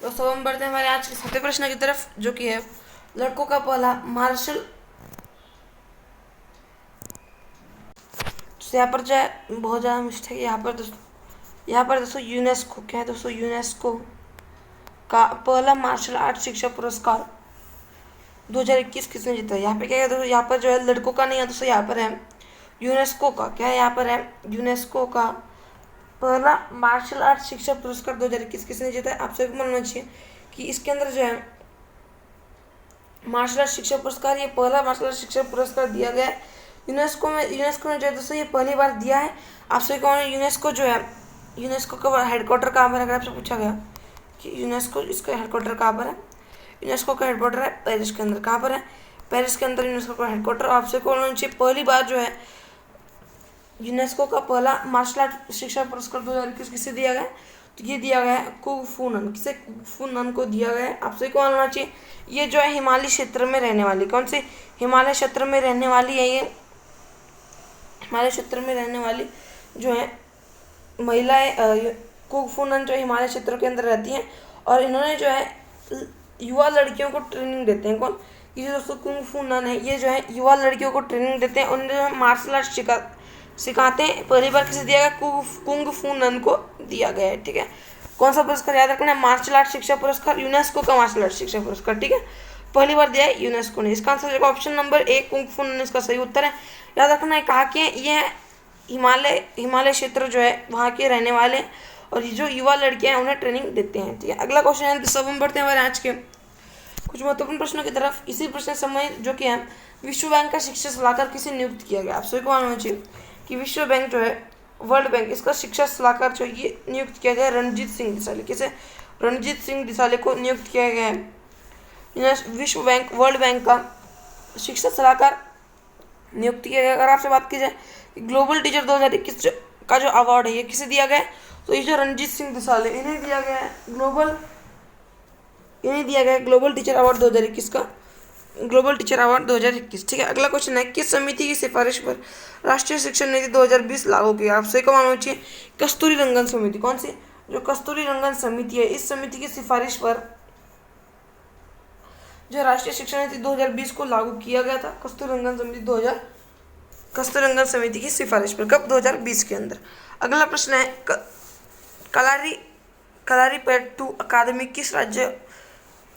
Speaker 1: दोस्तों हम बढ़ते हैं हमारे आज के 7वें प्रश्न की तरफ, जो कि है लड़कों का पहला मार्शल। तो यहाँ पर जो है बहुत ज़्यादा मिस्टेक, यहाँ पर दोस्तों यूनेस्को, क्या है दोस्तों? यूनेस्को का पहला मार्शल आर्ट शिक्षा पुरस्कार 2021 किसने जीता? यहाँ पे क्या है दोस्तों? यहाँ पर जो है लड़कों का नहीं है दोस्तों, यहाँ पर है यूनेस्को का। क्या है? यहाँ पर है यूनेस्को का पहला मार्शल आर्ट शिक्षा पुरस्कार 2021 किसने जीता है? आप सभी को मालूम चाहिए कि इसके अंदर जो है मार्शल आर्ट शिक्षा पुरस्कार, ये पहला मार्शल आर्ट शिक्षा पुरस्कार दिया गया है यूनेस्को में जो है दोस्तों ये पहली बार दिया है। आप सभी को यूनेस्को जो है, यूनेस्को का हेडक्वार्टर कहाँ पर है? अगर आपसे पूछा गया कि यूनेस्को इसका हेडक्वार्टर कहाँ पर है, यूनेस्को का हेडक्वार्टर है पेरिस के अंदर। कहाँ पर है? पेरिस के अंदर यूनेस्को का हेडक्वार्टर। आपसे को पहली बार जो है यूनेस्को का पहला मार्शल आर्ट शिक्षा पुरस्कार 2021 किसे दिया गया? तो ये दिया गया है कुंग फू नन। किसे? कुंग फू नन को दिया गया है। आपसे को मालूम होना चाहिए ये जो है हिमालय क्षेत्र में रहने वाली, कौन सी? हिमालय क्षेत्र में रहने वाली है। ये हिमालय क्षेत्र में रहने वाली जो है महिलाएं कुंग फू नन जो हिमालय क्षेत्र के अंदर रहती हैं, और इन्होंने जो है युवा लड़कियों को ट्रेनिंग देते हैं। कौन? ये दोस्तों कुंग फू नन है, ये जो है युवा लड़कियों को ट्रेनिंग देते हैं, उन्हें मार्शल आर्ट सिखाते हैं। पहली बार किसे दिया गया? कुंग फू नन को दिया गया है, ठीक है। कौन सा पुरस्कार याद रखना है? मार्शल आर्ट शिक्षा पुरस्कार, यूनेस्को का मार्शल आर्ट शिक्षा पुरस्कार, ठीक है। पहली बार दिया है यूनेस्को ने। इसका आंसर होगा ऑप्शन नंबर ए, कुंग फू नन इसका सही उत्तर है। याद रखना है कहा कि ये हिमालय क्षेत्र जो है वहाँ के रहने वाले, और ये जो युवा लड़कियां हैं उन्हें ट्रेनिंग देते हैं, ठीक है। अगला क्वेश्चन है, सब हम बढ़ते हैं हमारे आज के कुछ महत्वपूर्ण प्रश्नों की तरफ। इसी प्रश्न समय जो कि है विश्व बैंक का शिक्षा सलाहकार किसे नियुक्त किया गया? आप सभी को मालूम होना चाहिए कि विश्व बैंक जो है, वर्ल्ड बैंक, इसका शिक्षा सलाहकार जो ये नियुक्त किया गया है रणजीत सिंह डिसाले। किसे? रणजीत सिंह डिसाले को नियुक्त किया गया है विश्व बैंक, वर्ल्ड बैंक का शिक्षा सलाहकार नियुक्त किया गया। अगर आपसे बात की जाए ग्लोबल टीचर 2021 का जो अवार्ड है ये किसे दिया गया है? तो ये जो रणजीत सिंह डिसाले, इन्हें दिया गया है ग्लोबल टीचर अवार्ड 2021 का, ग्लोबल टीचर अवार्ड 2021, ठीक है। अगला क्वेश्चन है, किस समिति की सिफारिश पर राष्ट्रीय शिक्षा नीति 2020 लागू की? आप सही को मालूम चाहिए कस्तूरी रंगन समिति। कौन सी? जो कस्तूरी रंगन समिति है, इस समिति की सिफारिश पर जो राष्ट्रीय शिक्षा नीति 2020 को लागू किया गया था। कस्तूरी रंगन समिति की सिफारिश पर कब? 2020 के अंदर। अगला प्रश्न है, कलारीपयट्टू अकादमी किस राज्य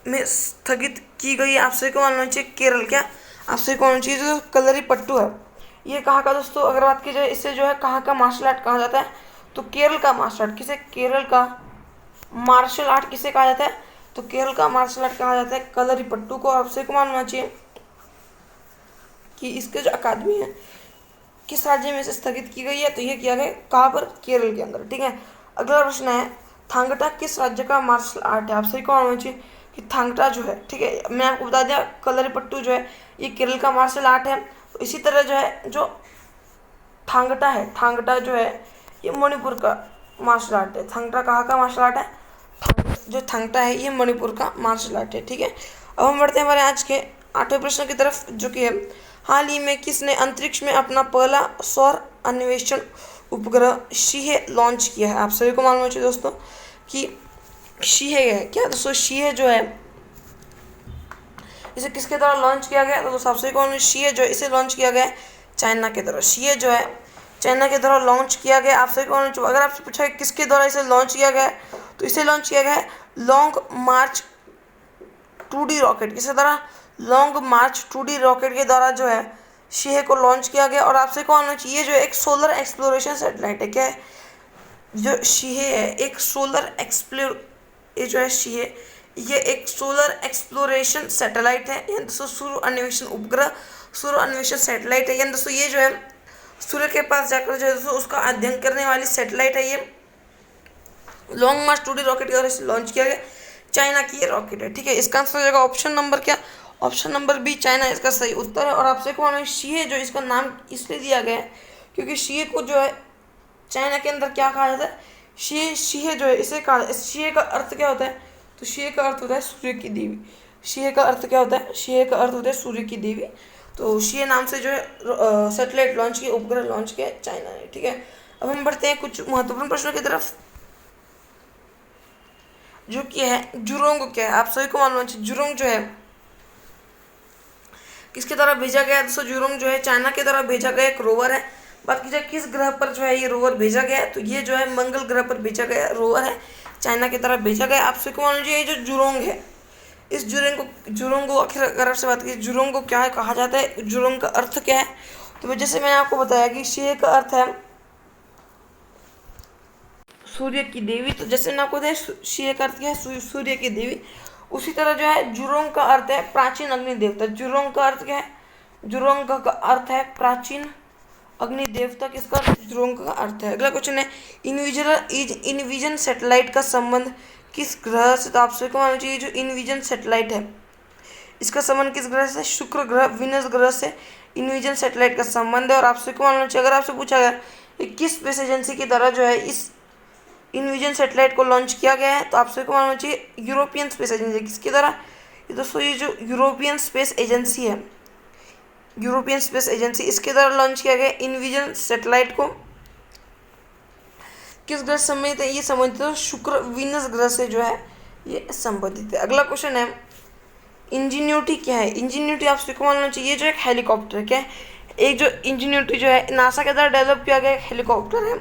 Speaker 1: में स्थगित की गई? आप सभी को मालूम चाहिए केरल। क्या? आप सभी को मालूम चाहिए जो कलारीपयट्टू है ये कहाँ का दोस्तों? अगर बात की जाए इससे जो है कहाँ का मार्शल आर्ट कहा जाता है? तो केरल का मार्शल आर्ट। किसे? केरल का मार्शल आर्ट किसे कहा जाता है? तो केरल का मार्शल आर्ट कहा जाता है कलारीपयट्टू को। आप सभी को मालूम होना चाहिए कि इसके जो अकादमी है किस राज्य में से स्थगित की गई है? तो ये किया गया कहाँ पर? केरल के अंदर, ठीक है। अगला प्रश्न है, थांगटा किस राज्य का मार्शल आर्ट है? आप सही को मालूम चाहिए कि थांगटा जो है, ठीक है, मैं आपको बता दिया कलारीपयट्टू जो है ये केरल का मार्शल आर्ट है। तो इसी तरह जो है जो थांगटा जो है ये मणिपुर का मार्शल आर्ट है। थांगटा कहाँ का मार्शल आर्ट है? जो थांगटा है ये मणिपुर का मार्शल आर्ट है, ठीक है। अब हम बढ़ते हैं हमारे आज के 8वें प्रश्न की तरफ, जो कि है हाल ही में किसने अंतरिक्ष में अपना पहला सौर अन्वेषण उपग्रह शीहे लॉन्च किया है? आप सभी को मालूम है दोस्तों कि शीहे है क्या दोस्तों, शीहे जो है इसे किसके द्वारा लॉन्च किया गया, तो सबसे कौन शीहे जो है इसे लॉन्च किया गया चाइना के द्वारा। शीहे जो है चाइना के द्वारा लॉन्च किया गया। आपसे कौन, अगर आपसे पूछा है किसके द्वारा इसे लॉन्च किया गया तो इसे लॉन्च किया गया है लॉन्ग मार्च 2D रॉकेट, किसके द्वारा, लॉन्ग मार्च 2D रॉकेट के द्वारा जो है शीहे को लॉन्च किया गया। और आपसे कौन ये जो एक सोलर एक्सप्लोरेशन सैटेलाइट है, क्या है जो शीहे है एक सोलर एक्सप्लोर, ये जो है शीहे ये एक सोलर एक्सप्लोरेशन सैटेलाइट है, यानी दोस्तों सूर्य अन्वेषण उपग्रह, सूर्य अन्वेषण सैटेलाइट है, यानी दोस्तों ये जो है सूर्य के पास जाकर जो है दोस्तों उसका अध्ययन करने वाली सैटेलाइट है। ये लॉन्ग मार्च 2D रॉकेट के द्वारा लॉन्च किया गया, चाइना की ये रॉकेट है। ठीक है, इसका आंसर हो जाएगा ऑप्शन नंबर क्या, ऑप्शन नंबर बी चाइना इसका सही उत्तर है। और आपसे को मालूम शीहे जो इसका नाम इसलिए दिया गया है क्योंकि शीहे को जो है चाइना के अंदर क्या कहा जाता है, शीहे, शीहे जो है इसे कहा, शीहे का अर्थ क्या होता है, तो शीहे का अर्थ होता है सूर्य की देवी। शीहे का अर्थ क्या होता है, शीहे का अर्थ होता है सूर्य की देवी। तो शीहे नाम से जो है सैटेलाइट लॉन्च किया, उपग्रह लॉन्च किया चाइना ने। ठीक है, अब हम बढ़ते हैं कुछ महत्वपूर्ण प्रश्नों की तरफ, जो कि है जुरोंग क्या है। आप सभी को मालूम है जुरोंग जो है किसके द्वारा भेजा गया है दोस्तों, जुरोंग जो है चाइना के द्वारा भेजा गया एक रोवर है। बात की जाए किस ग्रह पर जो है ये रोवर भेजा गया है, तो ये जो है मंगल ग्रह पर भेजा गया रोवर है, चाइना की तरफ भेजा गया। आप सभी को मालूम ये जो जुरोंग है, इस जुरोंग को आखिर अगर आपसे बात की जुरोंग को क्या है कहा जाता है, जुरोंग का अर्थ क्या है, तो जैसे मैंने आपको बताया कि शीहे का अर्थ है सूर्य की देवी, तो जैसे मैंने आपको बताया शीहे का अर्थ क्या है सूर्य की देवी, उसी तरह जो है जुरोंग का अर्थ है प्राचीन अग्नि देवता। जुरोंग का अर्थ क्या है, जुरोंग का अर्थ है प्राचीन अग्नि देवता, किसका जुरोंग का अर्थ है। अगला क्वेश्चन है इनविजन सैटेलाइट का संबंध किस ग्रह से, तो आप सभी को मालूम चाहिए जो इनविजन सैटेलाइट है इसका संबंध किस ग्रह से, शुक्र ग्रह विनस ग्रह से इनविजन सैटेलाइट का संबंध है। और आप सभी को मालूम चाहिए अगर आपसे पूछा गया कि किस स्पेस एजेंसी के द्वारा जो है इस इनविजन सैटेलाइट को लॉन्च किया गया है, तो आप सभी को मालूम चाहिए यूरोपियन स्पेस एजेंसी, किसके द्वारा, ये दोस्तों ये जो यूरोपियन स्पेस एजेंसी है, यूरोपियन स्पेस एजेंसी इसके द्वारा लॉन्च किया गया इनविजन सैटेलाइट को। किस ग्रह से संबंधित है, ये संबंधित है शुक्र विनस ग्रह से जो है ये संबंधित है। अगला क्वेश्चन है इंजीन्यूटी क्या है। इंजीन्यूटी आप सभी को मालूम चाहिए जो एक हेलीकॉप्टर क्या है, एक जो इंजीन्यूटी जो है नासा के द्वारा डेवलप किया गया हेलीकॉप्टर है,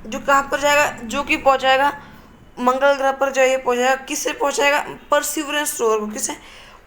Speaker 1: जो कहाँ पर जाएगा, जो कि पहुँचाएगा मंगल ग्रह पर जो है ये पहुँचाएगा, किससे पहुँचाएगा, परसिवरेंस रोवर को, किसे,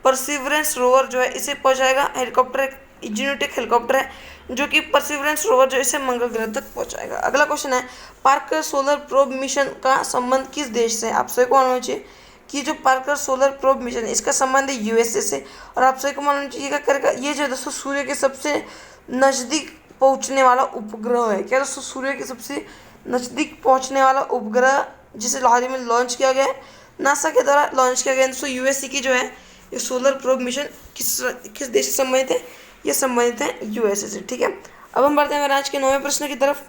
Speaker 1: परसिवरेंस रोवर जो है इसे पहुँचाएगा। हेलीकॉप्टर इंजीन्यूटी हेलीकॉप्टर है जो कि परसिवरेंस रोवर जो इसे मंगल ग्रह तक पहुँचाएगा। अगला क्वेश्चन है पार्कर सोलर प्रोब मिशन का संबंध किस देश से, आप सभी को मालूम चाहिए कि जो पार्कर सोलर प्रोब मिशन है इसका संबंध है यूएसए से। और आप सभी को मालूम चाहिए क्या करेगा, ये जो दोस्तों सूर्य के सबसे नज़दीक पहुँचने वाला उपग्रह है, क्या दोस्तों सूर्य के सबसे नज़दीक पहुंचने वाला उपग्रह जिसे हाल ही में लॉन्च किया गया है, नासा के द्वारा लॉन्च किया गया है। दोस्तों यूएसए की जो है ये सोलर प्रोब मिशन किस देश से संबंधित है, ये संबंधित है यूएसए से। ठीक है, अब हम बढ़ते हैं मेरे आज के 9वें प्रश्न की तरफ,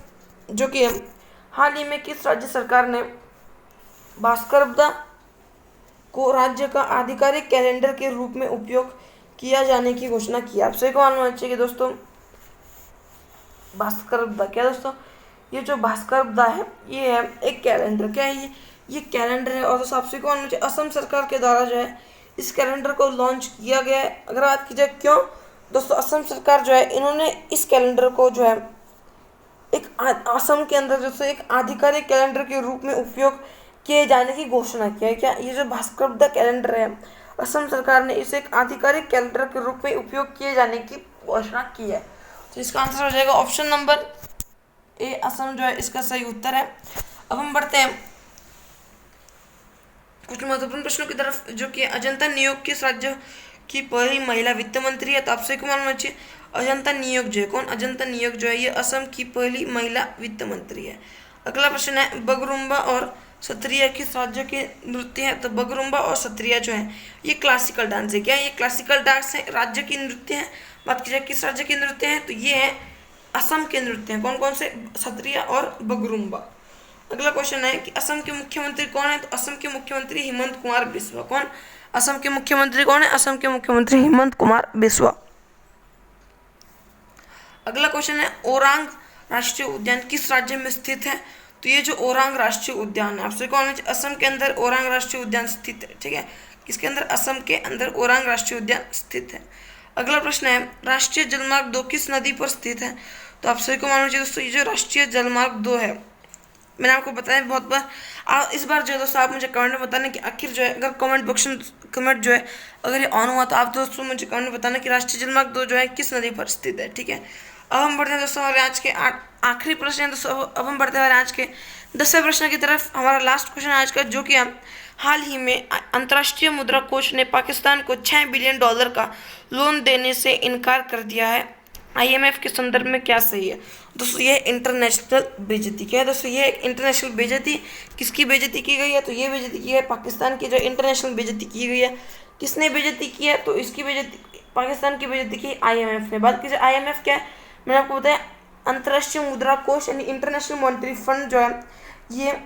Speaker 1: जो कि हाल ही में किस राज्य सरकार ने भास्करबदा को राज्य का आधिकारिक कैलेंडर के रूप में उपयोग किया जाने की घोषणा की। आप सभी को मालूम होना चाहिए कि दोस्तों भास्करबदा क्या दोस्तों, ये जो भास्करबदा है ये है एक कैलेंडर, क्या है ये कैलेंडर है। और दोस्तों आपसे कौन, असम सरकार के द्वारा जो है इस कैलेंडर को लॉन्च किया गया है। अगर बात की जाए क्यों दोस्तों, असम सरकार जो है इन्होंने इस कैलेंडर को जो है एक असम के अंदर दोस्तों एक आधिकारिक कैलेंडर के रूप में उपयोग किए जाने की घोषणा किया है। क्या ये जो भास्करबदा कैलेंडर है असम सरकार ने इसे एक आधिकारिक कैलेंडर के रूप में उपयोग किए जाने की घोषणा की है। तो इसका आंसर हो जाएगा ऑप्शन नंबर ए, असम जो है इसका सही उत्तर है। अब हम बढ़ते हैं कुछ महत्वपूर्ण प्रश्नों की तरफ, जो कि अजंता न्यूयॉर्क किस राज्य की पहली महिला वित्त मंत्री है। तो आपसे को मालूम है अजंता न्यूयॉर्क जो है कौन, अजंता न्यूयॉर्क जो है ये असम की पहली महिला वित्त मंत्री है। अगला प्रश्न है बगरुम्बा और सत्रिया किस राज्य के नृत्य है। तो बगरुम्बा और सत्रिया जो है ये क्लासिकल डांस है, क्या ये क्लासिकल डांस है, राज्य की नृत्य है। बात की जाए किस राज्य के नृत्य है, तो ये है असम के नृत्य हैं। कौन कौन से, सत्रिया और बगरुम्बा। अगला क्वेश्चन है कि असम के मुख्यमंत्री कौन है। तो असम के मुख्यमंत्री हेमंत कुमार बिस्वा। कौन, असम के मुख्यमंत्री कौन है, असम के मुख्यमंत्री हेमंत कुमार बिस्वा। अगला क्वेश्चन है ओरांग राष्ट्रीय उद्यान किस राज्य में स्थित है। तो ये जो ओरांग राष्ट्रीय उद्यान है, आपसे कौन है, असम के अंदर ओरांग राष्ट्रीय उद्यान स्थित है। ठीक है, किसके अंदर, असम के अंदर ओरांग राष्ट्रीय उद्यान स्थित है। अगला प्रश्न है, राष्ट्रीय जलमार्ग 2 किस नदी पर स्थित है। तो आप सभी को मालूम चाहिए दोस्तों, ये जो राष्ट्रीय जलमार्ग 2 है, मैंने आपको बताया बहुत बार। इस बार जो है दोस्तों आप मुझे कमेंट में बताना कि आखिर जो है, अगर कमेंट जो है अगर ये ऑन हुआ तो आप दोस्तों मुझे कमेंट में बताना कि राष्ट्रीय जलमार्ग 2 जो है किस नदी पर स्थित है। ठीक है, अब हम बढ़ते हैं दोस्तों हमारे आज के आखिरी प्रश्न है दोस्तों। अब हम बढ़ते हैं हमारे आज के 10वें प्रश्न की तरफ। हमारा लास्ट क्वेश्चन आज का, जो कि हम हाल ही में अंतर्राष्ट्रीय मुद्रा कोष ने पाकिस्तान को $6 बिलियन का लोन देने से इनकार कर दिया है, IMF के संदर्भ में क्या सही है। दोस्तों ये इंटरनेशनल बेइज्जती, क्या है दोस्तों, ये एक इंटरनेशनल बेइज्जती। किसकी बेइज्जती की गई है, तो ये बेइज्जती की है पाकिस्तान की, जो इंटरनेशनल बेइज्जती की गई है। किसने बेइज्जती की है, तो इसकी बेइज्जती, पाकिस्तान की बेइज्जती की IMF ने। बात कीजिए IMF क्या है, मैंने आपको बताया अंतर्राष्ट्रीय मुद्रा कोष यानी इंटरनेशनल मॉनेटरी फंड जो है, ये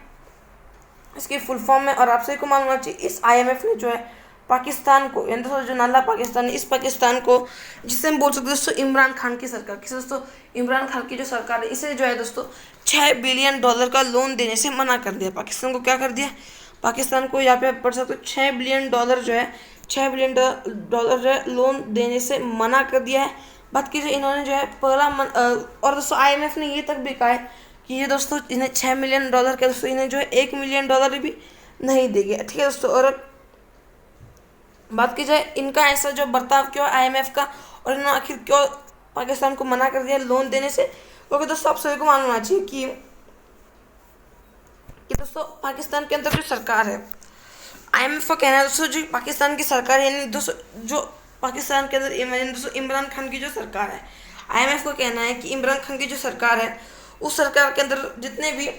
Speaker 1: इसकी फुल फॉर्म है। और आप सभी को मालूम होना चाहिए, इस IMF ने जो है पाकिस्तान को, यानी दोस्तों जो नाला पाकिस्तान है, इस पाकिस्तान को, जिससे हम बोल सकते हैं दोस्तों इमरान खान की सरकार, किसे दोस्तों, इमरान खान की जो सरकार है, इसे जो है दोस्तों $6 बिलियन का लोन देने से मना कर दिया। पाकिस्तान को क्या कर दिया, पाकिस्तान को यहाँ पे आप पढ़ सकते हो $6 बिलियन जो है, $6 बिलियन जो है लोन देने से मना कर दिया है। बात कीजिए इन्होंने जो है पहला और दोस्तों IMF ने ये तक भी कहा है कि ये दोस्तों इन्हें $6 मिलियन के दोस्तों इन्हें जो है $1 मिलियन भी नहीं देंगे। ठीक है दोस्तों, और बात की जाए इनका ऐसा जो बर्ताव क्यों IMF का, और इन्होंने आखिर क्यों पाकिस्तान को मना कर दिया लोन देने से, क्योंकि दोस्तों आप सभी को मालूम होना चाहिए कि दोस्तों पाकिस्तान के अंदर जो सरकार है, IMF का कहना है दोस्तों, जो पाकिस्तान की सरकार है, यानी दोस्तों जो पाकिस्तान के अंदर दोस्तों इमरान खान की जो सरकार है, IMF का कहना है कि इमरान खान की जो सरकार है, उस सरकार के अंदर जितने भी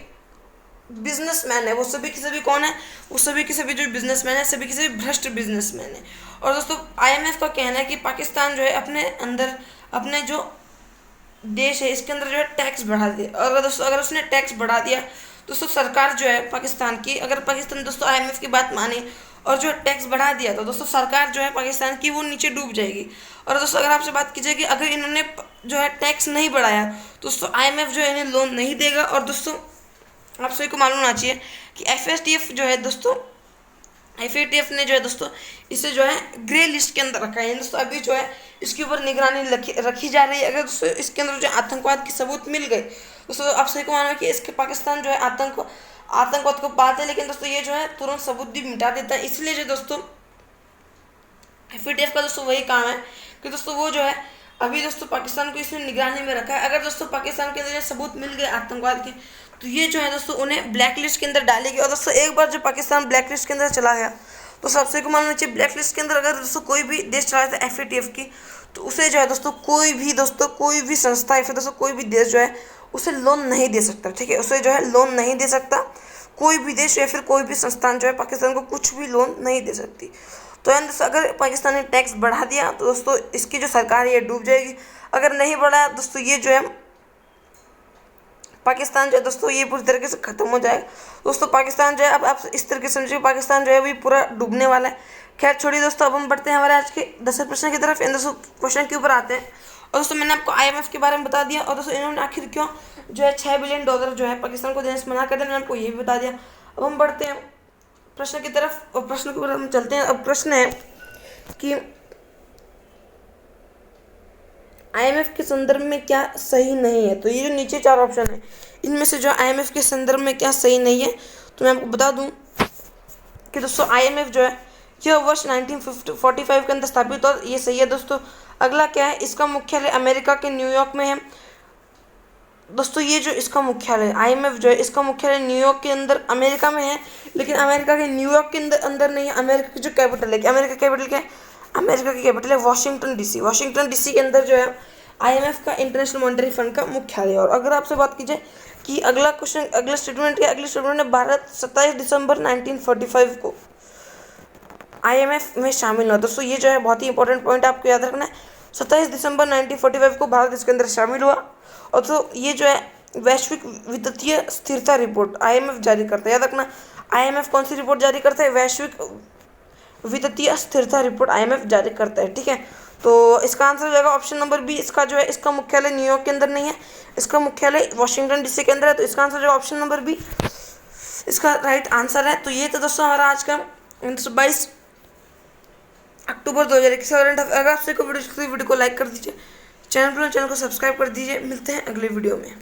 Speaker 1: बिजनेसमैन है, वो सभी के सभी कौन है, वो सभी के सभी जो बिजनेसमैन है, सभी के सभी भ्रष्ट बिजनेसमैन है। और दोस्तों IMF का कहना है कि पाकिस्तान जो है अपने अंदर, अपने जो देश है इसके अंदर जो है टैक्स बढ़ा दे। और दोस्तों अगर उसने टैक्स बढ़ा दिया, दोस्तों सरकार जो है पाकिस्तान की, अगर पाकिस्तान दोस्तों IMF की बात माने और जो टैक्स बढ़ा दिया, तो दोस्तों सरकार जो है पाकिस्तान की वो नीचे डूब जाएगी। और दोस्तों अगर आपसे बात की जाए कि अगर इन्होंने जो है टैक्स नहीं बढ़ाया, तो दोस्तों IMF जो है इन्हें लोन नहीं देगा। और दोस्तों आप सभी को मालूम होना चाहिए कि FATF जो है दोस्तों, FATF ने जो है दोस्तों इसे जो है ग्रे लिस्ट के अंदर रखा है। दोस्तों अभी जो है इसके ऊपर निगरानी रखी जा रही है। अगर दोस्तों इसके अंदर जो आतंकवाद के सबूत मिल गए, दोस्तों आप सभी को मालूम है कि इसके पाकिस्तान जो है आतंकवाद को पाते हैं, लेकिन दोस्तों ये जो है तुरंत सबूत भी मिटा देता है। इसलिए जो दोस्तों FATF का दोस्तों वही काम है कि दोस्तों वो जो है अभी दोस्तों पाकिस्तान को इसमें निगरानी में रखा है। अगर दोस्तों पाकिस्तान के अंदर सबूत मिल गए आतंकवाद के, तो ये जो है दोस्तों उन्हें ब्लैक लिस्ट के अंदर डालेगी। और दोस्तों एक बार जो पाकिस्तान ब्लैक लिस्ट के अंदर चला गया, तो सबसे को मालूम चाहिए ब्लैक लिस्ट के अंदर अगर दोस्तों कोई भी देश चला जाता है FATF की, तो उसे जो है दोस्तों कोई भी संस्था या फिर दोस्तों कोई भी देश जो है उसे लोन नहीं दे सकता। ठीक है, उसे जो है लोन नहीं दे सकता, कोई भी देश या फिर कोई भी संस्थान जो है पाकिस्तान को कुछ भी लोन नहीं दे सकती। तो अगर पाकिस्तान ने टैक्स बढ़ा दिया, तो दोस्तों इसकी जो सरकार है ये डूब जाएगी। अगर नहीं बढ़ाया दोस्तों, ये जो है पाकिस्तान जो है दोस्तों ये पूरी तरीके से खत्म हो जाएगा। दोस्तों पाकिस्तान जो है, अब आप इस तरीके से समझिए, पाकिस्तान जो है अभी पूरा डूबने वाला है। खैर छोड़िए दोस्तों, अब हम बढ़ते हैं हमारे आज के 10वें प्रश्न की तरफ। इन दोस्तों क्वेश्चन के ऊपर आते हैं। और दोस्तों मैंने आपको IMF के बारे में बता दिया, और दोस्तों इन्होंने आखिर क्यों जो है $6 बिलियन जो है पाकिस्तान को देने से मना कर दिया, मैंने आपको ये भी बता दिया। अब हम बढ़ते हैं प्रश्न की तरफ, और प्रश्न के ऊपर हम चलते हैं। अब प्रश्न है कि IMF के संदर्भ में क्या सही नहीं है। तो ये जो नीचे 4 ऑप्शन है, इनमें से जो IMF के संदर्भ में क्या सही नहीं है, तो मैं आपको बता दूं कि दोस्तों IMF जो है यह वर्ष 1945 के अंदर स्थापित, और ये सही है दोस्तों। अगला क्या है, इसका मुख्यालय अमेरिका के न्यूयॉर्क में है। दोस्तों ये जो इसका मुख्यालय IMF जो है, इसका मुख्यालय न्यूयॉर्क के अंदर अमेरिका में है, लेकिन अमेरिका के न्यूयॉर्क के अंदर नहीं है। अमेरिका की जो कैपिटल है, अमेरिका कैपिटल क्या है, अमेरिका की कैपिटल है वाशिंगटन DC। वाशिंगटन DC के अंदर जो है IMF का इंटरनेशनल मॉनेटरी फंड का मुख्यालय। और अगर आपसे बात की जाए कि अगला क्वेश्चन, अगला स्टेटमेंट क्या, अगले स्टेटमेंट में भारत 27 दिसंबर 1945 को IMF में शामिल हुआ। दोस्तों ये जो है बहुत ही इंपॉर्टेंट पॉइंट आपको याद रखना है। 27 दिसंबर 1945 को भारत इसके अंदर शामिल हुआ। और तो ये जो है वैश्विक वित्तीय स्थिरता रिपोर्ट IMF जारी करता है। याद रखना, IMF कौन सी रिपोर्ट जारी करता है, वैश्विक वित्तीय स्थिरता रिपोर्ट IMF जारी करता है। ठीक है, तो इसका आंसर हो जाएगा ऑप्शन नंबर बी। इसका जो है इसका मुख्यालय न्यूयॉर्क के अंदर नहीं है, इसका मुख्यालय वॉशिंगटन डीसी के अंदर है। तो इसका आंसर जो है ऑप्शन नंबर बी इसका राइट आंसर है। तो ये तो दोस्तों हमारा आज का 22 अक्टूबर 2021 करंट अफेयर। अगर आपसे कोई वीडियो को लाइक कर दीजिए, चैनल को सब्सक्राइब कर दीजिए। मिलते हैं अगले वीडियो में।